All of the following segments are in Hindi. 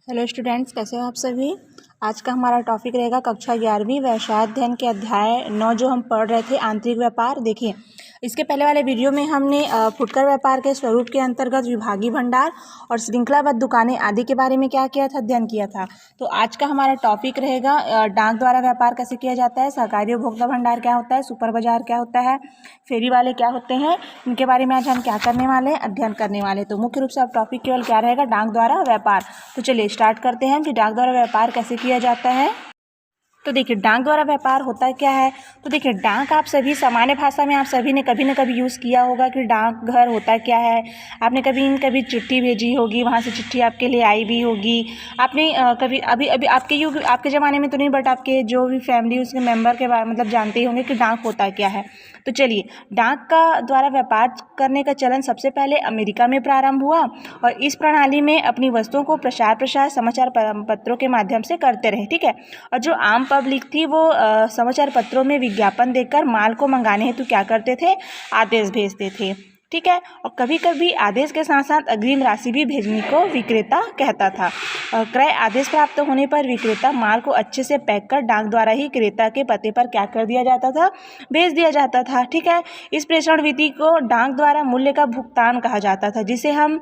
हेलो स्टूडेंट्स, कैसे हो आप सभी। आज का हमारा टॉपिक रहेगा कक्षा 11वीं व्यवसाय अध्ययन के अध्याय 9 जो हम पढ़ रहे थे आंतरिक व्यापार। देखिए, इसके पहले वाले वीडियो में हमने फुटकर व्यापार के स्वरूप के अंतर्गत विभागीय भंडार और श्रृंखलाबद्ध दुकानें आदि के बारे में क्या किया था, अध्ययन किया था। तो आज का हमारा टॉपिक रहेगा डाक द्वारा व्यापार कैसे किया जाता है, सहकारी उपभोक्ता भंडार क्या होता है, सुपर बाजार क्या होता है, फेरी वाले क्या होते हैं, इनके बारे में आज हम क्या करने वाले हैं, अध्ययन करने वाले। तो मुख्य रूप से अब टॉपिक केवल क्या रहेगा, डाक द्वारा व्यापार। तो चलिए स्टार्ट करते हैं कि डाक द्वारा व्यापार कैसे किया जाता है। तो देखिए, डाक द्वारा व्यापार होता क्या है। तो देखिए, डाक आप सभी सामान्य भाषा में आप सभी ने कभी न कभी यूज़ किया होगा कि डाक घर होता क्या है। आपने कभी न कभी चिट्ठी भेजी होगी, वहाँ से चिट्ठी आपके लिए आई भी होगी। आपने कभी अभी अभी आपके ज़माने में तो नहीं, बट आपके जो भी फैमिली उसके मेंबर के बारे मतलब जानते ही होंगे कि डाक होता क्या है। तो चलिए, डाक का द्वारा व्यापार करने का चलन सबसे पहले अमेरिका में प्रारंभ हुआ और इस प्रणाली में अपनी वस्तुओं को प्रसार समाचार पत्रों के माध्यम से करते रहे। ठीक है। और जो आम पब्लिक थी वो समाचार पत्रों में विज्ञापन देकर माल को मंगाने हेतु क्या करते थे, आदेश भेजते थे। ठीक है। और कभी कभी आदेश के साथ साथ अग्रिम राशि भी भेजने को विक्रेता कहता था। क्रय आदेश प्राप्त होने पर विक्रेता माल को अच्छे से पैक कर डाक द्वारा ही क्रेता के पते पर क्या कर दिया जाता था, भेज दिया जाता था। ठीक है। इस प्रेषण विधि को डाक द्वारा मूल्य का भुगतान कहा जाता था, जिसे हम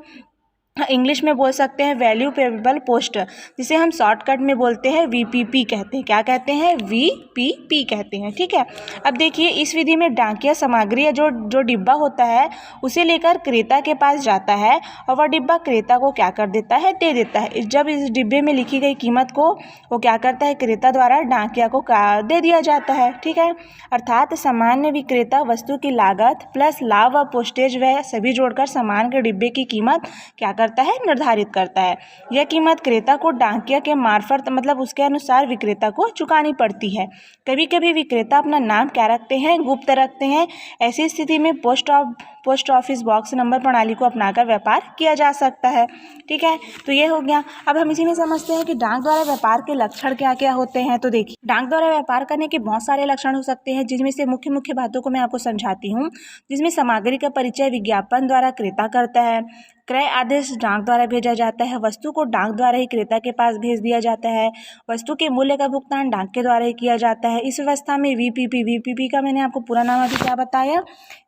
इंग्लिश में बोल सकते हैं वैल्यू पेबल पोस्ट, जिसे हम शॉर्टकट में बोलते हैं वीपीपी कहते हैं। क्या कहते हैं, वीपीपी कहते हैं। ठीक है। अब देखिए, इस विधि में डाकिया सामग्री या जो डिब्बा होता है उसे लेकर क्रेता के पास जाता है और वह डिब्बा क्रेता को क्या कर देता है, दे देता है। जब इस डिब्बे में लिखी गई कीमत को वो क्या करता है, क्रेता द्वारा डाकिया को दे दिया जाता है। ठीक है। अर्थात सामान्य विक्रेता वस्तु की लागत प्लस लाभ व पोस्टेज वह सभी जोड़कर सामान के डिब्बे की कीमत क्या करता है, निर्धारित करता है। यह कीमत क्रेता को डाकिया के मार्फत मतलब उसके अनुसार विक्रेता को चुकानी पड़ती है। कभी कभी विक्रेता अपना नाम क्या रखते हैं, गुप्त रखते हैं। ऐसी स्थिति में पोस्ट ऑफिस बॉक्स नंबर प्रणाली को अपनाकर व्यापार किया जा सकता है। ठीक है। तो ये हो गया। अब हम इसी में समझते हैं कि डाक द्वारा व्यापार के लक्षण क्या क्या होते हैं। तो देखिए, डाक द्वारा व्यापार करने के बहुत सारे लक्षण हो सकते हैं, जिनमें से मुख्य मुख्य बातों को मैं आपको समझाती हूँ। जिसमें सामग्री का परिचय विज्ञापन द्वारा क्रेता करता है, क्रय आदेश डाक द्वारा भेजा जाता है, वस्तु को डाक द्वारा ही क्रेता के पास भेज दिया जाता है, वस्तु के मूल्य का भुगतान डाक के द्वारा ही किया जाता है। इस व्यवस्था में वीपीपी का मैंने आपको पूरा नाम अभी क्या बताया,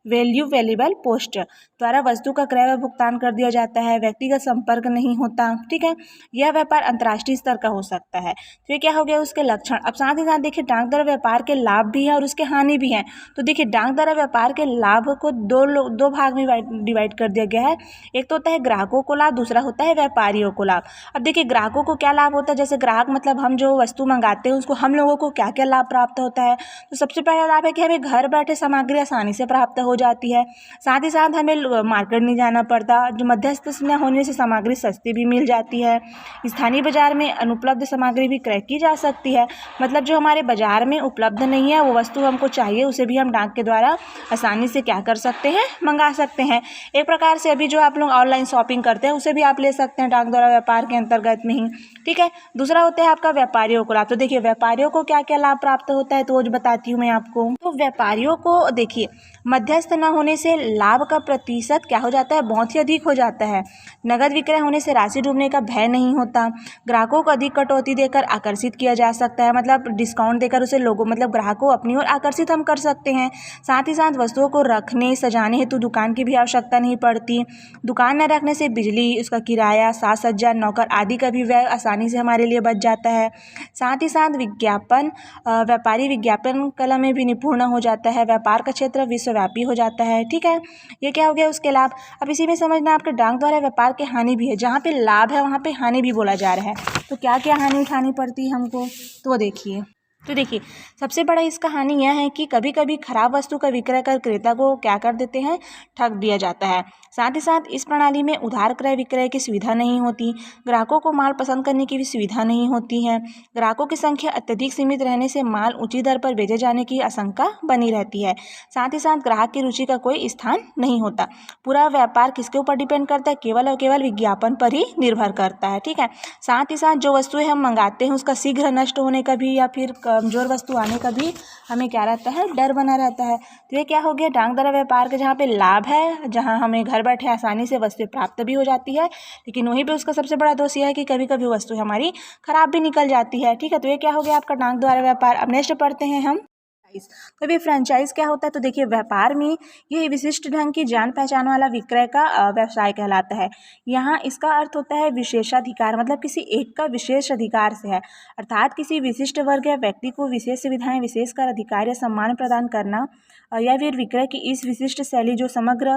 वैल्यू वेलेबल पोस्ट द्वारा वस्तु का क्रय व भुगतान कर दिया जाता है, व्यक्तिगत संपर्क नहीं होता। ठीक है। यह व्यापार अंतर्राष्ट्रीय स्तर का हो सकता है। तो ये क्या हो गया, उसके लक्षण। अब साथ ही साथ देखिए, डाक द्वारा व्यापार के लाभ भी हैं और उसके हानि भी हैं। तो देखिए, डाक द्वारा व्यापार के लाभ को दो भाग में डिवाइड कर दिया गया है। एक तो होता है ग्राहकों को लाभ, दूसरा होता है व्यापारियों को लाभ। अब देखिए, ग्राहकों को क्या लाभ होता है, जैसे ग्राहक मतलब हम जो वस्तु मंगाते हैं उसको हम लोगों को क्या क्या लाभ प्राप्त होता है। तो सबसे पहला लाभ है कि हमें घर बैठे सामग्री आसानी से प्राप्त हो जाती है। साथ ही साथ हमें मार्केट नहीं जाना पड़ता। जो मध्यस्थ न होने से सामग्री सस्ती भी मिल जाती है। स्थानीय बाजार में अनुपलब्ध सामग्री भी क्रय की जा सकती है। मतलब जो हमारे बाजार में उपलब्ध नहीं है वो वस्तु हमको चाहिए, उसे भी हम डाक के द्वारा आसानी से क्या कर सकते हैं, मंगा सकते हैं। एक प्रकार से अभी जो आप लोग ऑनलाइन शॉपिंग करते हैं उसे भी आप ले सकते हैं डाक द्वारा व्यापार के अंतर्गत में ही। ठीक है। दूसरा होता है आपका व्यापारियों को लाभ। तो देखिए, व्यापारियों को क्या क्या लाभ प्राप्त होता है, तो वो बताती हूँ मैं आपको। तो व्यापारियों को देखिए, मध्यस्थ न होने से लाभ का प्रतिशत क्या हो जाता है, बहुत ही अधिक हो जाता है। नगद विक्रय होने से राशि डूबने का भय नहीं होता। ग्राहकों को अधिक कटौती देकर आकर्षित किया जा सकता है, मतलब डिस्काउंट देकर उसे लोगों मतलब ग्राहकों अपनी ओर आकर्षित हम कर सकते हैं। साथ ही साथ वस्तुओं को रखने सजाने हेतु दुकान की भी आवश्यकता नहीं पड़ती। दुकान न रखने से बिजली, उसका किराया, साज सज्जा, नौकर आदि का भी व्यय आसानी से हमारे लिए बच जाता है। साथ ही साथ व्यापारी विज्ञापन कला में भी निपुण हो जाता है। व्यापार का क्षेत्र विश्वव्यापी हो जाता है। ठीक है। ये क्या हो गया, उसके लाभ। अब इसी में समझना आपके डाक द्वारा व्यापार के हानि भी है। जहाँ पे लाभ है वहाँ पे हानि भी बोला जा रहा है। तो क्या क्या हानि उठानी पड़ती है हमको, तो वो देखिए। तो देखिए, सबसे बड़ा इसका हानि यह है कि कभी कभी खराब वस्तु का विक्रय कर क्रेता को क्या कर देते हैं, ठग दिया जाता है। साथ ही साथ इस प्रणाली में उधार क्रय विक्रय की सुविधा नहीं होती। ग्राहकों को माल पसंद करने की भी सुविधा नहीं होती है। ग्राहकों की संख्या अत्यधिक सीमित रहने से माल ऊंची दर पर बेचे जाने की आशंका बनी रहती है। साथ ही साथ ग्राहक की रुचि का कोई स्थान नहीं होता। पूरा व्यापार किसके ऊपर डिपेंड करता है, केवल और केवल विज्ञापन पर ही निर्भर करता है। ठीक है। साथ ही साथ जो वस्तुएं हम मंगाते हैं उसका शीघ्र नष्ट होने का भी या फिर कमजोर वस्तु आने का भी हमें क्या रहता है, डर बना रहता है। तो ये क्या हो गया, डाक द्वारा व्यापार के जहाँ पे लाभ है, जहाँ हमें घर घर बैठे आसानी से वस्तुएं प्राप्त भी हो जाती है, लेकिन वहीं पे उसका सबसे बड़ा दोष यह है कि कभी कभी वस्तु हमारी खराब भी निकल जाती है। ठीक है, तो ये क्या हो गया आपका डाक द्वारा व्यापार। अब नेक्स्ट पढ़ते हैं हम तो भी फ्रेंचाइज क्या होता है। तो देखिए, व्यापार में यह विशिष्ट ढंग की जान पहचान वाला विक्रय का व्यवसाय कहलाता है। यहाँ इसका अर्थ होता है विशेषाधिकार, मतलब किसी एक का विशेष अधिकार से है, अर्थात किसी विशिष्ट वर्ग या व्यक्ति को विशेष सुविधाएं, विशेष कर अधिकार या सम्मान प्रदान करना, या फिर विक्रय की इस विशिष्ट शैली जो समग्र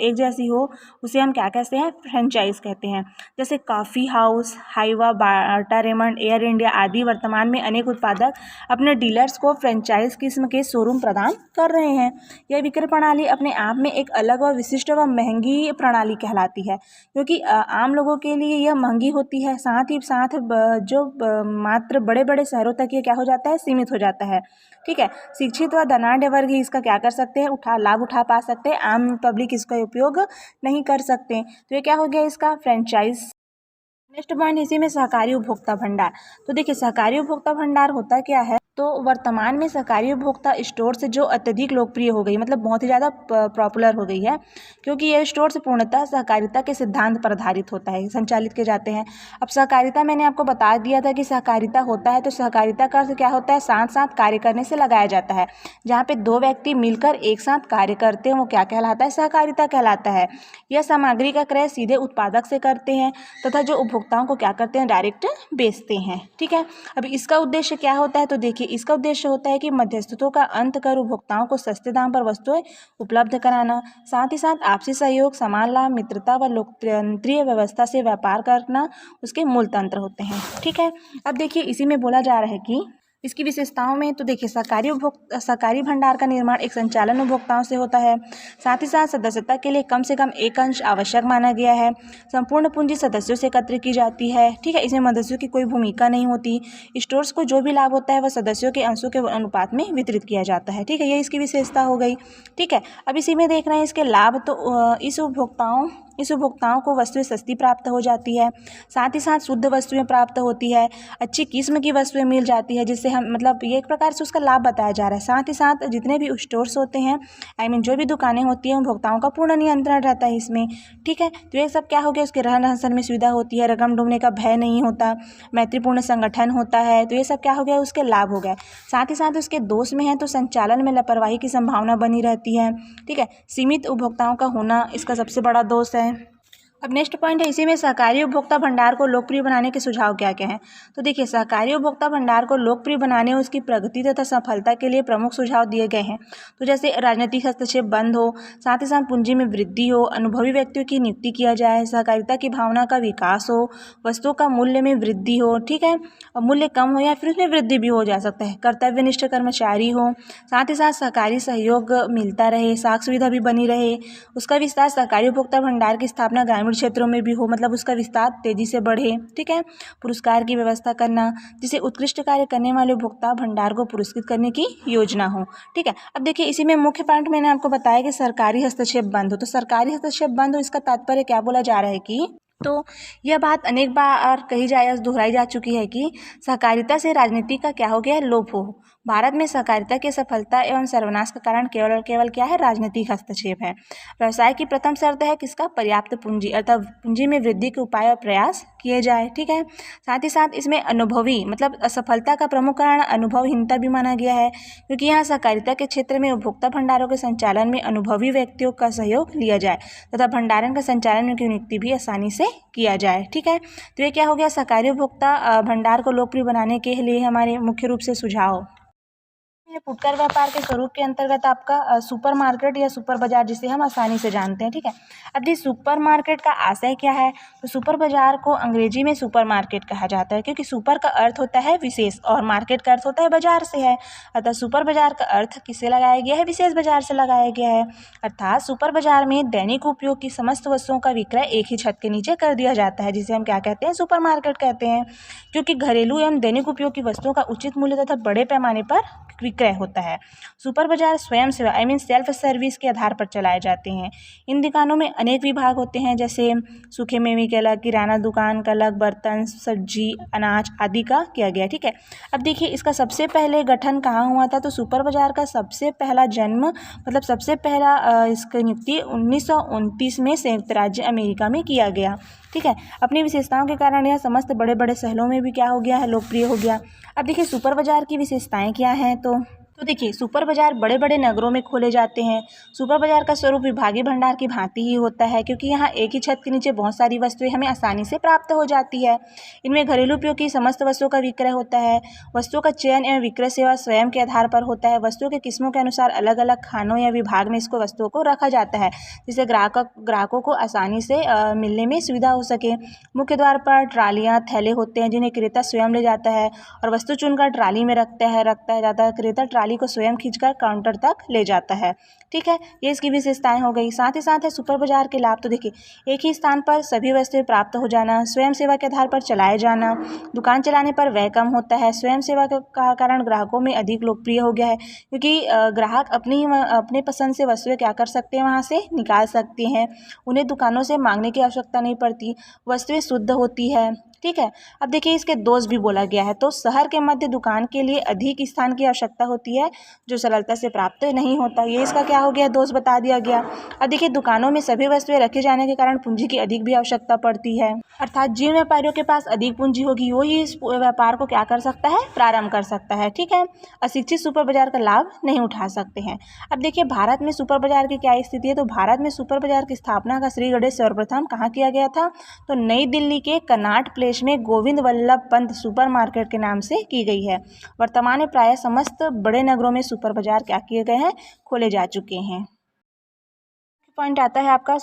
एक जैसी हो, उसे हम क्या कहते हैं, फ्रेंचाइज कहते हैं। जैसे कॉफ़ी हाउस, हाइवा, बाटा रेमंड, एयर इंडिया आदि वर्तमान में अनेक उत्पादक अपने डीलर्स को फ्रेंचाइज किस्म के शोरूम प्रदान कर रहे हैं। यह विक्रय प्रणाली अपने आप में एक अलग और विशिष्ट व महंगी प्रणाली कहलाती है, क्योंकि आम लोगों के लिए यह महंगी होती है, साथ ही साथ मात्र बड़े बड़े शहरों तक ये क्या हो जाता है, सीमित हो जाता है। ठीक है, शिक्षित व धनाढ्य वर्ग ही इसका क्या कर सकते हैं, लाभ उठा पा सकते हैं, आम पब्लिक इसका उपयोग नहीं कर सकते। तो ये क्या हो गया इसका फ्रेंचाइज। नेक्स्ट पॉइंट इसी में सहकारी उपभोक्ता भंडार। तो देखिए, सहकारी उपभोक्ता भंडार होता क्या है, तो वर्तमान में सहकारी उपभोक्ता स्टोर से जो अत्यधिक लोकप्रिय हो गई, मतलब बहुत ही ज़्यादा पॉपुलर हो गई है, क्योंकि यह स्टोर से पूर्णतः सहकारिता के सिद्धांत पर आधारित होता है, संचालित किए जाते हैं। अब सहकारिता मैंने आपको बता दिया था कि सहकारिता होता है, तो सहकारिता का अर्थ क्या होता है, साथ साथ कार्य करने से लगाया जाता है। जहाँ पे दो व्यक्ति मिलकर एक साथ कार्य करते हैं वो क्या कहलाता है, सहकारिता कहलाता है। यह सामग्री का क्रय सीधे उत्पादक से करते हैं तथा जो उपभोक्ताओं को क्या करते हैं, डायरेक्ट बेचते हैं। ठीक है, अब इसका उद्देश्य क्या होता है, तो देखिए, इसका उद्देश्य होता है कि मध्यस्थों का अंत कर उपभोक्ताओं को सस्ते दाम पर वस्तुएं उपलब्ध कराना, साथ ही साथ आपसी सहयोग, समान लाभ, मित्रता व लोकतंत्रीय व्यवस्था से व्यापार करना उसके मूल तंत्र होते हैं। ठीक है, अब देखिए, इसी में बोला जा रहा है कि इसकी विशेषताओं में, तो देखिए, सहकारी भंडार का निर्माण एक संचालन उपभोक्ताओं से होता है, साथ ही साथ सदस्यता के लिए कम से कम एक अंश आवश्यक माना गया है। संपूर्ण पूंजी सदस्यों से एकत्र की जाती है। ठीक है, इसमें मदस्यों की कोई भूमिका नहीं होती। स्टोर्स को जो भी लाभ होता है वह सदस्यों के अंशों के अनुपात में वितरित किया जाता है। ठीक है, ये इसकी विशेषता हो गई। ठीक है, अब इसी में देख रहे हैं इसके लाभ। तो इस उपभोक्ताओं को वस्तुएं सस्ती प्राप्त हो जाती है, साथ ही साथ शुद्ध वस्तुएं प्राप्त होती है, अच्छी किस्म की वस्तुएं मिल जाती है, जिससे हम मतलब ये एक प्रकार से उसका लाभ बताया जा रहा है। साथ ही साथ जितने भी स्टोर्स होते हैं, जो भी दुकानें होती हैं, उपभोक्ताओं का पूर्ण नियंत्रण रहता है इसमें। ठीक है, तो ये सब क्या हो गया, उसके रहन सहन में सुविधा होती है, रकम डूबने का भय नहीं होता, मैत्रीपूर्ण संगठन होता है। तो ये सब क्या हो गया, उसके लाभ हो गए। साथ ही साथ उसके दोष में है तो संचालन में लापरवाही की संभावना बनी रहती है। ठीक है, सीमित उपभोक्ताओं का होना इसका सबसे बड़ा दोष है। अब नेक्स्ट पॉइंट है इसी में सहकारी उपभोक्ता भंडार को लोकप्रिय बनाने के सुझाव क्या क्या हैं। तो देखिए, सहकारी उपभोक्ता भंडार को लोकप्रिय बनाने और उसकी प्रगति तथा सफलता के लिए प्रमुख सुझाव दिए गए हैं। तो जैसे राजनीतिक हस्तक्षेप बंद हो, साथ ही साथ पूंजी में वृद्धि हो, अनुभवी व्यक्तियों की नियुक्ति किया जाए, सहकारिता की भावना का विकास हो, वस्तुओं का मूल्य में वृद्धि हो। ठीक है, मूल्य कम हो या फिर उसमें वृद्धि भी हो जा सकता है, कर्तव्यनिष्ठ कर्मचारी हो, साथ ही साथ सहकारी सहयोग मिलता रहे, साख सुविधा भी बनी रहे, उसका विस्तार, सहकारी उपभोक्ता भंडार की स्थापना ग्रामीण क्षेत्रों में भी हो, मतलब उसका विस्तार तेजी से बढ़े। ठीक है, पुरस्कार की व्यवस्था करना, जिसे उत्कृष्ट कार्य करने वाले उपभोक्ता भंडार को पुरस्कृत करने की योजना हो। ठीक है, अब देखिए, इसी में मुख्य पॉइंट मैंने आपको बताया कि सरकारी हस्तक्षेप बंद हो। तो सरकारी हस्तक्षेप बंद हो, इसका तात्पर्य क्या बोला जा रहा है कि, तो यह बात अनेक बार कही जाए, दोहराई जा चुकी है कि सहकारिता से राजनीति का क्या हो गया है, लोप हो। भारत में सहकारिता की सफलता एवं सर्वनाश का कारण केवल क्या है, राजनीतिक हस्तक्षेप है। व्यवसाय की प्रथम शर्त है किसका, पर्याप्त पूंजी, अर्थात पूंजी में वृद्धि के उपाय और प्रयास किए जाए। ठीक है, साथ ही साथ इसमें अनुभवी, मतलब असफलता का प्रमुख कारण अनुभवहीनता भी माना गया है, क्योंकि यहाँ सहकारिता के क्षेत्र में उपभोक्ता भंडारों के संचालन में अनुभवी व्यक्तियों का सहयोग लिया जाए तथा भंडारण का संचालन की नियुक्ति भी आसानी से किया जाए। ठीक है, तो ये क्या हो गया, सहकारी उपभोक्ता भंडार को लोकप्रिय बनाने के लिए हमारे मुख्य रूप से सुझाव। फुटकर व्यापार के स्वरूप के अंतर्गत आपका सुपर मार्केट या सुपर बाजार, जिसे हम आसानी से जानते हैं। ठीक है, अब इस सुपर मार्केट का आशय क्या है, तो सुपर बाजार को अंग्रेजी में सुपर मार्केट कहा जाता है, क्योंकि सुपर का अर्थ होता है विशेष और मार्केट का अर्थ होता है बाजार से है। अतः सुपर बाजार का अर्थ किससे लगाया गया है, विशेष बाजार से लगाया गया है। अर्थात सुपर बाजार में दैनिक उपयोग की समस्त वस्तुओं का विक्रय एक ही छत के नीचे कर दिया जाता है, जिसे हम क्या कहते हैं, सुपर मार्केट कहते हैं, क्योंकि घरेलू एवं दैनिक उपयोग की वस्तुओं का उचित मूल्य तथा बड़े पैमाने पर विक्रय विक्रय होता है। सुपर बाजार स्वयं सेवा सेल्फ सर्विस के आधार पर चलाए जाते हैं। इन दुकानों में अनेक विभाग होते हैं, जैसे सूखे मेवे के अलग, किराना दुकान का अलग, बर्तन, सब्जी, अनाज आदि का किया गया। ठीक है, अब देखिए इसका सबसे पहले गठन कहाँ हुआ था। तो सुपर बाजार का सबसे पहला जन्म मतलब सबसे पहला इसकी नियुक्ति 1929 में संयुक्त राज्य अमेरिका में किया गया। ठीक है, अपनी विशेषताओं के कारण यह समस्त बड़े बड़े शहरों में भी क्या हो गया है, लोकप्रिय हो गया। अब देखिए सुपर बाजार की विशेषताएं क्या हैं। तो देखिए सुपर बाजार बड़े बड़े नगरों में खोले जाते हैं। सुपर बाजार का स्वरूप विभागीय भंडार की भांति ही होता है, क्योंकि यहाँ एक ही छत के नीचे बहुत सारी वस्तुएं हमें आसानी से प्राप्त हो जाती है। इनमें घरेलू उपयोग की समस्त वस्तुओं का विक्रय होता है। वस्तुओं का चयन एवं विक्रय सेवा स्वयं के आधार पर होता है। वस्तुओं के किस्मों के अनुसार अलग अलग खानों या विभाग में इसको वस्तुओं को रखा जाता है, जिससे ग्राहकों को आसानी से मिलने में सुविधा हो सके। मुख्य द्वार पर ट्रालियाँ, थैले होते हैं, जिन्हें क्रेता स्वयं ले जाता है और वस्तु चुनकर ट्राली में रखता जाता है। क्रेता ट्राली को स्वयं खींचकर काउंटर तक ले जाता है। ठीक है, ये इसकी विशेषताएं हो गई। साथ ही साथ है सुपर बाजार के लाभ। तो देखिए एक ही स्थान पर सभी वस्तुएं प्राप्त हो जाना, स्वयं सेवा के आधार पर चलाए जाना, दुकान चलाने पर व्यय कम होता है। स्वयं सेवा के कारण ग्राहकों में अधिक लोकप्रिय हो गया है, क्योंकि ग्राहक अपने पसंद से वस्तुएं क्या कर सकते हैं, वहाँ से निकाल सकते हैं। उन्हें दुकानों से मांगने की आवश्यकता नहीं पड़ती, वस्तुएं शुद्ध होती है। ठीक है, अब देखिए इसके दोष भी बोला गया है। तो शहर के मध्य दुकान के लिए अधिक स्थान की आवश्यकता होती है, जो सरलता से प्राप्त नहीं होता। ये इसका क्या हो गया, दोष बता दिया गया। अब देखिए दुकानों में सभी वस्तुएं रखे जाने के कारण पूंजी की अधिक भी आवश्यकता पड़ती है, अर्थात जिन व्यापारियों के पास अधिक पूंजी होगी वो ही इस व्यापार को क्या कर सकता है, प्रारंभ कर सकता है। ठीक है, अशिक्षित सुपर बाजार का लाभ नहीं उठा सकते हैं। अब देखिए भारत में सुपर बाजार की क्या स्थिति है। तो भारत में सुपर बाजार की स्थापना का श्री गणेश सर्वप्रथम कहाँ किया गया था। तो नई दिल्ली के कनॉट प्लेस में गोविंद वल्लभ पंत सुपर मार्केट के नाम से की गई है। वर्तमान में प्राय समस्त बड़े नगरों में सुपर बाजार क्या किए गए हैं, खोले जा चुके हैं। पॉइंट आता है आपका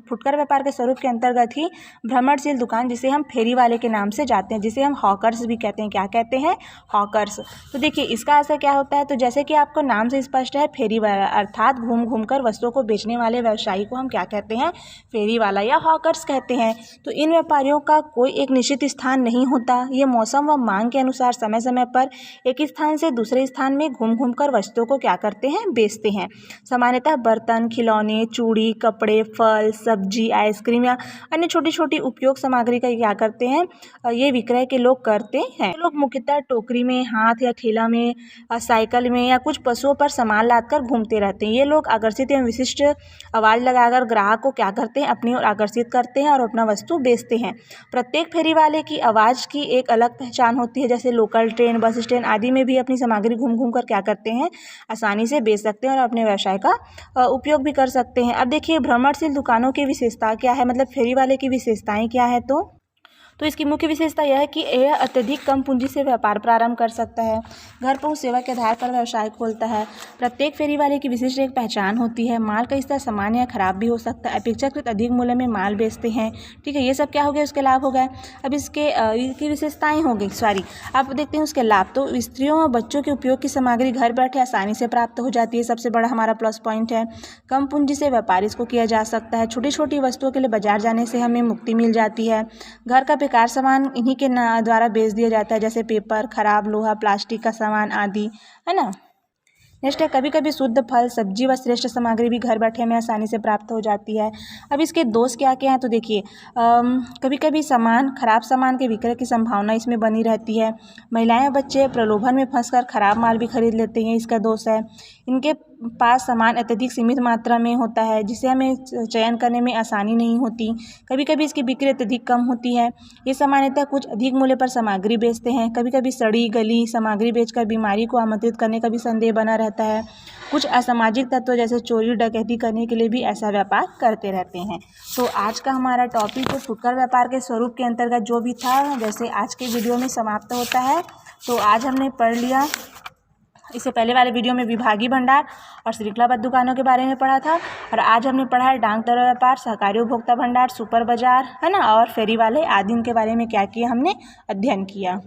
फुटकर व्यापार के स्वरूप के अंतर्गत ही भ्रमणशील दुकान, जिसे हम फेरी वाले के नाम से जाते हैं, जिसे हम हॉकर्स भी कहते हैं। क्या कहते हैं, हॉकर्स। तो देखिए इसका असर क्या होता है। तो जैसे कि आपको नाम से स्पष्ट है, फेरी वाला अर्थात घूम घूम कर वस्तुओं को बेचने वाले व्यवसायी को हम क्या कहते हैं, फेरी वाला या हॉकर्स कहते हैं। तो इन व्यापारियों का कोई एक निश्चित स्थान नहीं होता, ये मौसम व मांग के अनुसार समय समय पर एक स्थान से दूसरे स्थान में घूम घूम कर वस्तुओं को क्या करते हैं, बेचते हैं। सामान्यतः बर्तन, खिलौने, चूड़ी, कपड़े, फल, सब्जी, आइसक्रीम या अन्य छोटी छोटी उपयोग सामग्री का क्या करते हैं, ये विक्रय के लोग करते हैं। लोग मुख्यतः टोकरी में, हाथ या ठेला में, साइकिल में या कुछ पशुओं पर सामान लादकर घूमते रहते हैं। ये लोग आकर्षित एवं विशिष्ट आवाज़ लगाकर ग्राहक को क्या करते हैं, अपनी ओर आकर्षित करते हैं और अपना वस्तु बेचते हैं। प्रत्येक फेरी वाले की आवाज़ की एक अलग पहचान होती है, जैसे लोकल ट्रेन, बस स्टैंड आदि में भी अपनी सामग्री घूम घूम कर क्या करते हैं, आसानी से बेच सकते हैं और अपने व्यवसाय का उपयोग भी कर सकते हैं। अब देखिए भ्रमणशील दुकानों की विशेषता क्या है, मतलब फेरी वाले की विशेषताएं क्या है। तो इसकी मुख्य विशेषता यह है कि यह अत्यधिक कम पूंजी से व्यापार प्रारंभ कर सकता है, घर पहुंच सेवा के आधार पर व्यवसाय खोलता है। प्रत्येक फेरी वाले की विशिष्ट एक पहचान होती है। माल का स्तर सामान्य या खराब भी हो सकता है। अपेक्षाकृत अधिक मूल्य में माल बेचते हैं। ठीक है, ये सब क्या हो गया, उसके लाभ हो गए। अब इसकी विशेषताएं हो गई, आप देखते हैं उसके लाभ। तो स्त्रियों और बच्चों के उपयोग की सामग्री घर बैठे आसानी से प्राप्त हो जाती है, सबसे बड़ा हमारा प्लस पॉइंट है। कम पूंजी से व्यापार इसको किया जा सकता है। छोटी छोटी वस्तुओं के लिए बाजार जाने से हमें मुक्ति मिल जाती है। घर का बेकार सामान इन्हीं के द्वारा बेच दिया जाता है, जैसे पेपर, खराब लोहा, प्लास्टिक का सामान आदि, है ना। नेक्स्ट है, कभी कभी शुद्ध फल, सब्जी व श्रेष्ठ सामग्री भी घर बैठे हमें आसानी से प्राप्त हो जाती है। अब इसके दोष क्या क्या हैं। तो देखिए कभी कभी खराब सामान के विक्रय की संभावना इसमें बनी रहती है। महिलाएं, बच्चे प्रलोभन में फंसकर खराब माल भी खरीद लेते हैं, इसका दोष है। इनके पास सामान अत्यधिक सीमित मात्रा में होता है, जिसे हमें चयन करने में आसानी नहीं होती। कभी कभी इसकी बिक्री अत्यधिक कम होती है। ये सामान्यतः कुछ अधिक मूल्य पर सामग्री बेचते हैं। कभी कभी सड़ी गली सामग्री बेचकर बीमारी को आमंत्रित करने का भी संदेह बना रहता है। कुछ असामाजिक तत्व जैसे चोरी डकैती करने के लिए भी ऐसा व्यापार करते रहते हैं। तो आज का हमारा टॉपिक तो फुटकर व्यापार के स्वरूप के अंतर्गत जो भी था, जैसे आज के वीडियो में समाप्त होता है। तो आज हमने पढ़ लिया, इससे पहले वाले वीडियो में विभागीय भंडार और श्रृंखलाबद्ध दुकानों के बारे में पढ़ा था, और आज हमने पढ़ा है डाक दर व्यापार, सहकारी उपभोक्ता भंडार, सुपर बाजार, है ना, और फेरी वाले आदि के बारे में क्या किया, हमने अध्ययन किया।